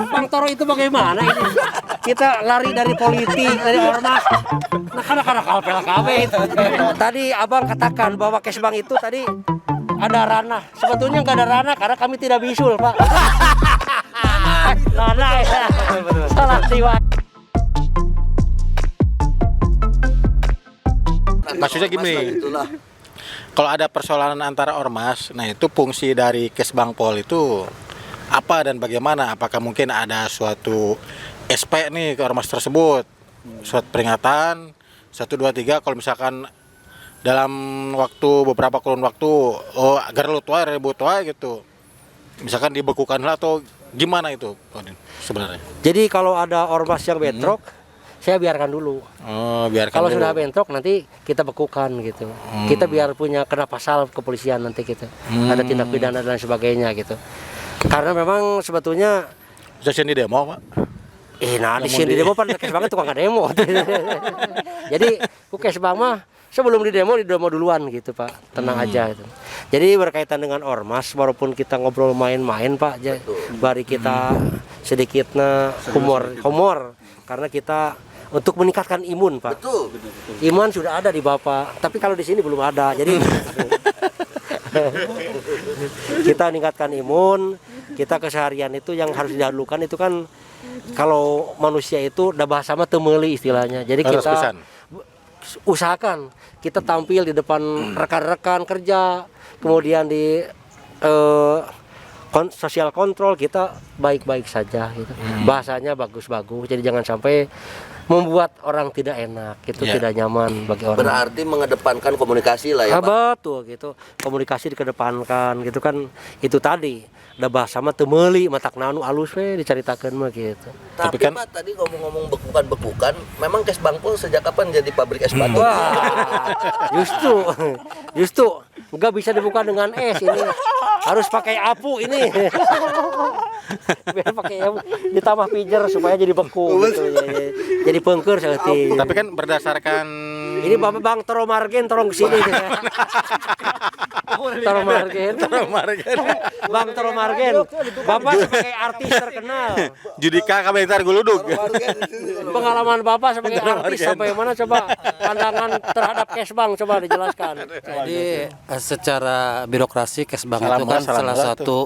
Bang Toro itu bagaimana ini? Kita lari dari politik, dari ormas. Nah, kadang-kadang kalpel KB itu. Tadi abang katakan bahwa Kesbang itu tadi ada ranah. Sebetulnya nggak ada ranah karena kami tidak bisul, Pak. Ranah ya. Salah tiwa. Maksudnya gini, kalau ada persoalan antara ormas, nah itu fungsi dari Kesbangpol itu apa dan bagaimana? Apakah mungkin ada suatu SP nih ke ormas tersebut, suatu peringatan 1, 2, 3 kalau misalkan dalam waktu beberapa kurun waktu agar lu tua ribut tua gitu, misalkan dibekukan lah atau gimana itu sebenarnya? Jadi kalau ada ormas yang bentrok, saya biarkan dulu. Oh, biarkan Kalau dulu. sudah bentrok nanti kita bekukan gitu. Kita biar punya kena pasal kepolisian nanti kita. Ada tindak pidana dan sebagainya gitu. Karena memang sebetulnya Bisa di demo, Pak? nah di sini demo kan Kesbang itu tukang demo. Jadi Kesbang mah sebelum di demo duluan gitu, Pak. Tenang aja gitu. Jadi berkaitan dengan ormas walaupun kita ngobrol main-main, Pak, bari kita sedikitnya humor karena kita untuk meningkatkan imun, Pak. Betul. Imun sudah ada di Bapak, tapi kalau di sini belum ada. Jadi kita meningkatkan imun, kita keseharian itu yang harus didahulukan itu kan kalau manusia itu udah bahasa mah temeli istilahnya. Jadi Harus kita pisan. usahakan kita tampil di depan rekan-rekan kerja, kemudian di sosial kontrol kita baik-baik saja gitu. Bahasanya bagus-bagus. Jadi jangan sampai membuat orang tidak enak, itu tidak nyaman bagi orang. Berarti mengedepankan komunikasi lah ya, Pak. Betul gitu. Komunikasi dikedepankan gitu kan. Itu tadi ada bahasa mah teu meuli matak nanu alus we dicaritakeun mah gitu. Tapi kan- Pak tadi ngomong-ngomong bekukan, memang Kesbangpol sejak kapan jadi pabrik es batu? Wah, justru nggak bisa dibuka dengan es ini, harus pakai apu ini. Biar pakai apu, ditambah pijer supaya jadi beku gitu. Jadi pengker seperti. Tapi kan berdasarkan Ini Bapak Bang Toro Margen tolong kesini. Toro Margen. Bang Toro Margen. Bapak sebagai artis terkenal. Judika Kabentar Guludug. Pengalaman Bapak sebagai artis sampai mana coba pandangan terhadap Kesbang coba dijelaskan. Jadi secara birokrasi Kesbang Salam itu kan salam salah berat satu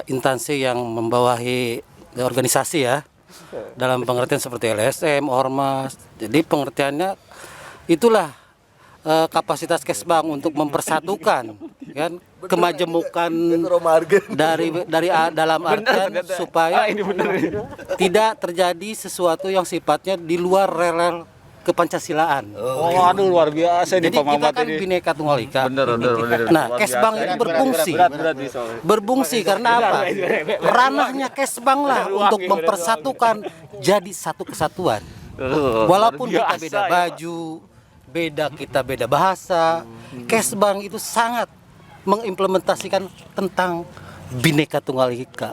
instansi yang membawahi organisasi ya, dalam pengertian seperti LSM, Ormas. Jadi pengertiannya itulah kapasitas Kesbang untuk mempersatukan kan kemajemukan dari dalam artian supaya tidak terjadi sesuatu yang sifatnya di luar rel kepancasilaan. Oh, aduh luar biasa ini Jadi Pak kita Mamat kan ini. Bineka Tunggal Ika. Bener. Nah, Kesbang itu berfungsi. Berfungsi karena apa? Ranahnya Kesbang lah untuk mempersatukan jadi satu kesatuan. Walaupun kita beda baju, kita beda bahasa, Kesbang itu sangat mengimplementasikan tentang Bineka Tunggal Ika.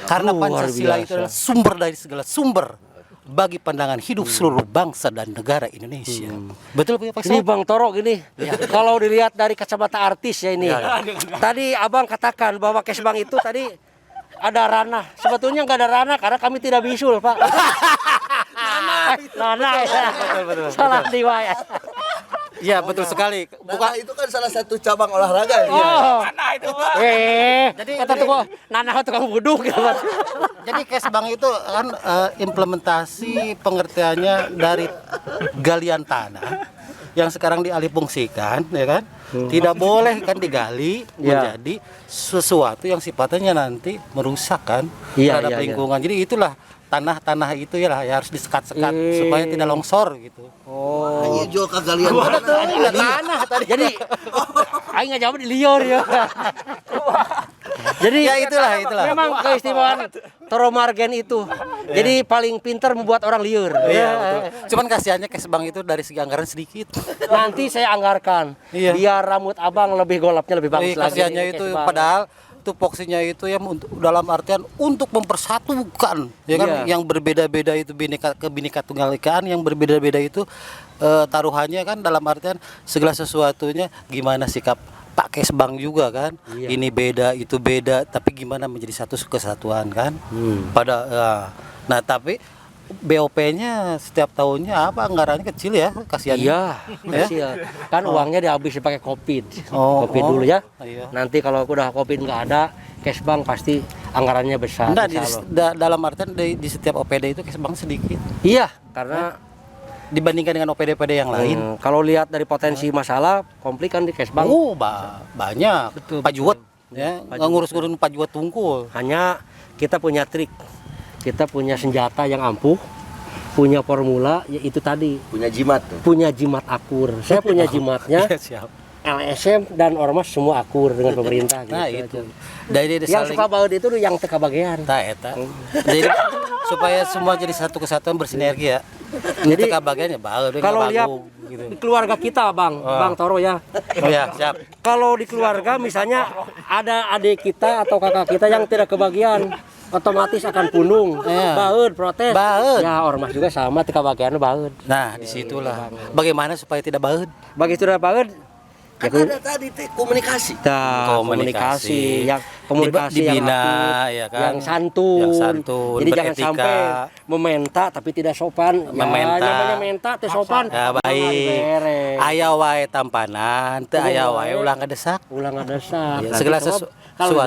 Karena Pancasila itu adalah sumber dari segala sumber bagi pandangan hidup seluruh bangsa dan negara Indonesia. Betul Pak Ini Bang Toro gini, kalau dilihat dari kacamata artis ya ini. Tadi abang katakan bahwa Kesbang itu tadi ada ranah. Sebetulnya nggak ada ranah karena kami tidak bisul, Pak. Nah, ya. Salah tiwa ya. Iya betul sekali. Bukan itu kan salah satu cabang olahraga. Oh, jadi kata tuh nanah tukang buduk gitu. Jadi Kesbang itu kan implementasi pengertiannya dari galian tanah yang sekarang dialihfungsikan, ya kan? Tidak boleh kan digali menjadi sesuatu yang sifatnya nanti merusak kan terhadap lingkungan. Jadi itulah tanah-tanah itu ya lah harus disekat-sekat supaya tidak longsor gitu. Oh. Hanya jual kegalian Tanah tadi. Jadi aing nggak jawab di liur ya. Jadi Ya itulah. memang keistimewaan Toro Margen itu. Jadi paling pintar membuat orang liur. Iya, betul. Cuman kasihannya Kesbang itu dari segi anggaran sedikit. Nanti saya anggarkan Iya. biar rambut abang lebih golapnya lebih bagus lagi. Kasihannya itu Kesbang. padahal tupoksinya itu ya dalam artian untuk mempersatukan ya kan yang berbeda-beda itu Bineka Tunggal Ikaan yang berbeda-beda itu taruhannya kan dalam artian segala sesuatunya gimana sikap Pak Kesbang juga kan. Iya. Ini beda, itu beda, tapi gimana menjadi satu kesatuan kan? Nah, tapi BOP-nya setiap tahunnya apa anggarannya kecil ya, kasihan. Iya, kecil. Kan uangnya dihabis pakai Covid. Covid dulu ya. Iya. Nanti kalau udah Covid nggak ada, Kesbang pasti anggarannya besar. Enggak, insya Allah. dalam artian di setiap OPD itu Kesbang sedikit Iya, karena dibandingkan dengan OPD-OPD yang lain. kalau lihat dari potensi masalah, konflik kan di Kesbang. Banyak. Betul, Pak Juwet ya, ngurus-ngurusin Pak Juwet Tungkul. Hanya kita punya trik, kita punya senjata yang ampuh, punya formula, yaitu tadi Punya jimat tuh. punya jimat akur. Saya punya jimatnya, Siap. LSM dan ormas semua akur dengan pemerintah. Nah, gitu itu. aja. Dari Yang suka baut itu yang teka bagian. eta. Jadi supaya semua jadi satu kesatuan bersinergi ya. Jadi bagiannya bagus. Kalau lihat gitu. di keluarga kita, Bang Toro ya. Oh ya, siap. Kalau di keluarga misalnya ada adik kita atau kakak kita yang tidak kebagian, otomatis akan punung, Iya. baut, protes. Baut. Ya ormas juga sama, teka bagian baut. Nah, disitulah. Bagaimana supaya tidak baut? Bagi sudah baut, Kan ada tadi komunikasi. komunikasi, yang komunikasi yang dibina, aktif, ya kan? yang santun. Yang santun, Jadi jangan beretika. sampai meminta tapi tidak sopan. Meminta. Ya, namanya minta teu sopan. Ya baik. Beres. Aya wae tampanan, teu aya wae ulah ngadesak. Ulang ngadesak. Ya, Nanti segala kalau desak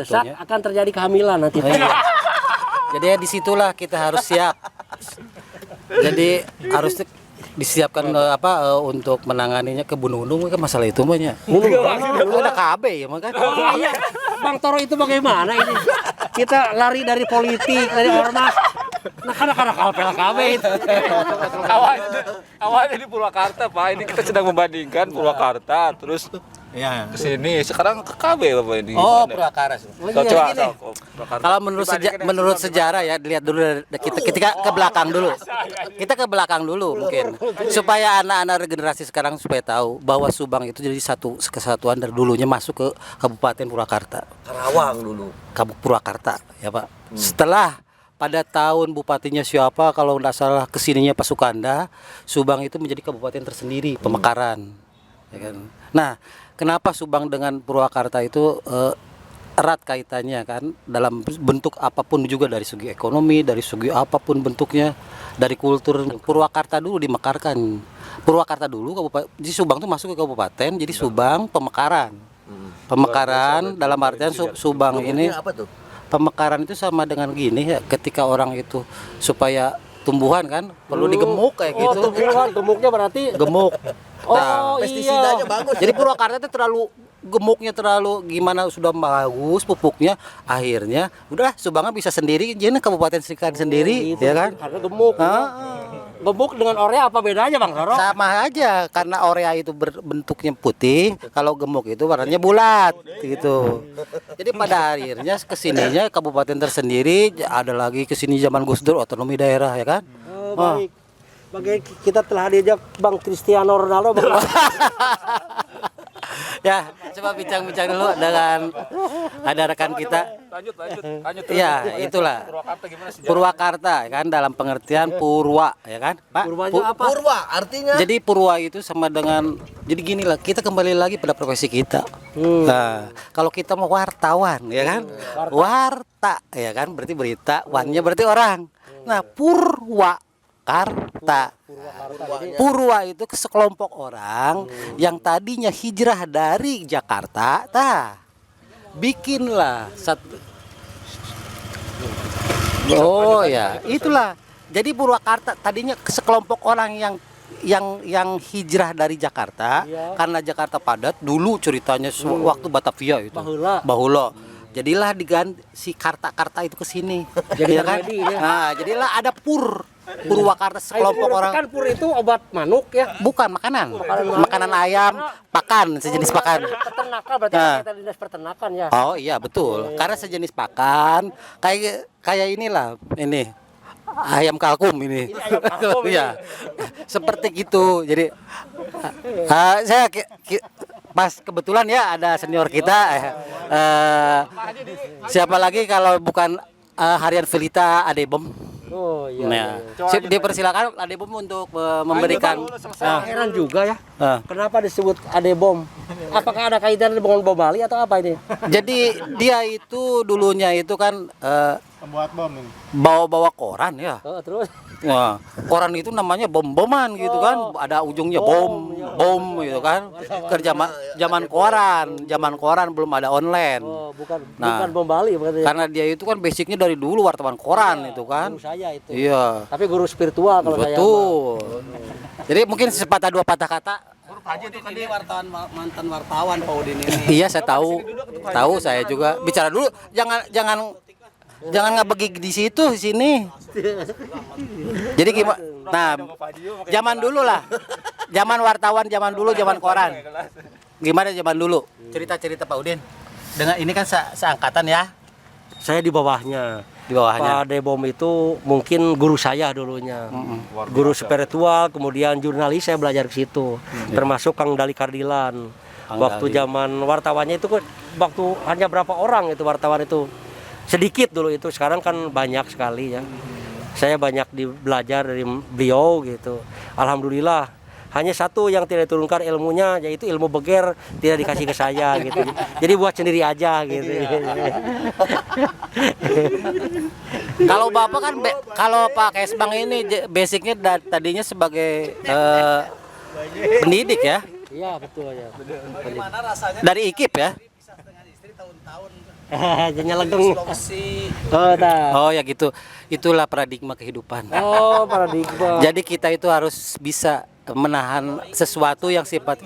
sesuatunya. akan terjadi kehamilan nanti. Jadi ya disitulah kita harus siap. Jadi harus disiapkan untuk menanganinya ke Bununung kan masalah itu banyak. Ada KB ya makanya. Oh iya, Bang Toro itu bagaimana ini? Kita lari dari politik, dari ormas. Nah, karena KLPLKB itu. Awalnya di Purwakarta Pak, ini kita sedang membandingkan Purwakarta terus Ya. ke sini, sekarang ke KB Bapak ini. Oh, Gimana? Purwakarta. Coba Purwakarta. Kalau menurut sejarah ya dilihat dulu kita ke belakang dulu. Kita ke belakang dulu mungkin supaya anak-anak generasi sekarang supaya tahu bahwa Subang itu jadi satu kesatuan dari dulunya masuk ke Kabupaten Purwakarta. Karawang dulu. Purwakarta ya Pak. Setelah pada tahun bupatinya siapa kalau tidak salah kesininya Pak Sukanda, Subang itu menjadi kabupaten tersendiri Pemekaran. Ya kan? Nah, kenapa Subang dengan Purwakarta itu erat kaitannya kan dalam bentuk apapun juga dari segi ekonomi, dari segi apapun bentuknya, dari kultur. Purwakarta dulu dimekarkan. Purwakarta dulu kabupaten, jadi Subang tuh masuk ke kabupaten, jadi Subang Pemekaran. Pemekaran dalam artian Subang ini Apa tuh? pemekaran itu sama dengan gini ya, ketika orang itu supaya tumbuhan kan perlu digemuk kayak gitu. Gemuknya berarti Gemuk. Nah, Pestisidanya bagus. jadi Purwakarta itu terlalu gemuknya terlalu gimana sudah bagus pupuknya akhirnya udah Subangnya bisa sendiri jadi kabupaten Serikat sendiri ya kan. karena gemuk. Gemuk dengan Orea apa bedanya, Bang Toro? Sama aja karena Orea itu bentuknya putih, kalau gemuk itu warnanya bulat gitu. Jadi pada akhirnya kesininya kabupaten tersendiri, ada lagi kesini zaman Gus Dur otonomi daerah ya kan. Baik. Bagi kita telah diajak Bang Cristiano Ronaldo, Bang. Ya, coba bincang-bincang dulu dengan ada rekan kita. Lanjut. Ya, itulah. Purwakarta gimana sih? Purwakarta kan dalam pengertian purwa ya kan, Pak? Purwanya apa? Purwa artinya Jadi purwa itu sama dengan jadi gini lah, kita kembali lagi pada profesi kita. Nah, kalau kita mau wartawan ya kan? Warta ya kan berarti berita, wannya berarti orang. Nah, Purwakarta. Purwa itu sekelompok orang yang tadinya hijrah dari Jakarta, bikinlah satu. Oh ya, itulah. Jadi Purwakarta tadinya sekelompok orang yang hijrah dari Jakarta karena Jakarta padat dulu ceritanya waktu Batavia itu. Bahula. Jadilah diganti si Karta itu ke sini. Jadi ya kan? Nah, jadilah ada Purwakarta sekelompok orang. Kan pur itu obat manuk ya. Bukan makanan. Makanan ayam, pakan, sejenis pakan. Peternakan berarti kita dinas peternakan ya. Oh iya betul. Karena sejenis pakan kayak inilah ini ayam kalkum ini. Iya. Seperti gitu. Jadi saya pas kebetulan ya ada senior kita siapa lagi kalau bukan Harian Velita Adebom. Oh iya. Nah, dipersilakan Adebom untuk memberikan. Heran juga ya. Ah. Kenapa disebut Adebom? Apakah ada kaitan dengan bom Bali atau apa ini? Jadi dia itu dulunya itu kan Pembuat bom ini. bawa-bawa koran ya. Oh, terus Nah, koran itu namanya bom-boman gitu kan. Ada ujungnya bom gitu kan. Kerja zaman koran belum ada online. bukan Nah, bukan bom Bali bukan ya? Karena dia itu kan basicnya dari dulu wartawan koran itu kan. Guru saya itu. Iya. Tapi guru spiritual kalau saya. Betul. Jadi mungkin sepatah dua patah kata. Ini mantan wartawan Pak Udin ini. Iya, saya tahu. Tahu saya juga. Bicara dulu, jangan ngebegi di situ di sini. Jadi gimana? Nah, zaman dulu lah. Zaman wartawan, zaman dulu, zaman koran. Gimana zaman dulu? Cerita-cerita Pak Udin. Dengan ini kan seangkatan ya, Saya di bawahnya. di bawahnya. Pak Debom itu mungkin guru saya dulunya. Guru spiritual, kemudian jurnalis saya belajar ke situ. Termasuk Kang Dali Kardilan. Waktu zaman wartawannya itu waktu hanya berapa orang itu wartawan itu. Sedikit dulu itu, sekarang kan banyak sekali ya. Saya banyak belajar dari beliau gitu. Alhamdulillah. Hanya satu yang tidak diturunkan ilmunya, yaitu ilmu beger tidak dikasih ke saya gitu. Jadi buat sendiri aja gitu. Kalau Bapak kan kalau Pak Kesbang ini basicnya tadinya sebagai pendidik ya, Iya betul ya. Gimana rasanya dari IKIP ya. pisah dengan istri tahun-tahun Jadinya legeng. Sulawesi. Oh, nah. Oh ya gitu. Itulah paradigma kehidupan. Oh, paradigma. Jadi kita itu harus bisa menahan sesuatu yang sifat.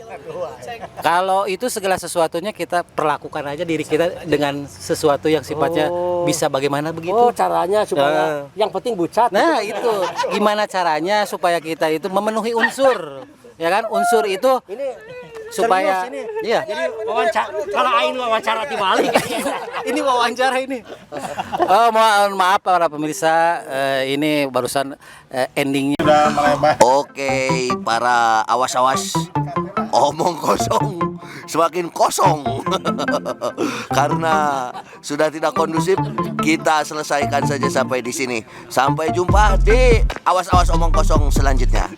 Kalau itu segala sesuatunya kita perlakukan aja diri kita dengan sesuatu yang sifatnya bisa bagaimana begitu. Oh, caranya supaya yang penting bucat. Nah, itu gimana caranya supaya kita itu memenuhi unsur. Ya kan? Unsur itu Ini supaya serius ini. iya. Jadi wawancara kalau aing wawancara di Bali. Ini wawancara ini. Oh, mohon maaf para pemirsa, ini barusan endingnya. Oke, para awas-awas, omong kosong semakin kosong karena sudah tidak kondusif. Kita selesaikan saja sampai di sini. Sampai jumpa di awas-awas omong kosong selanjutnya.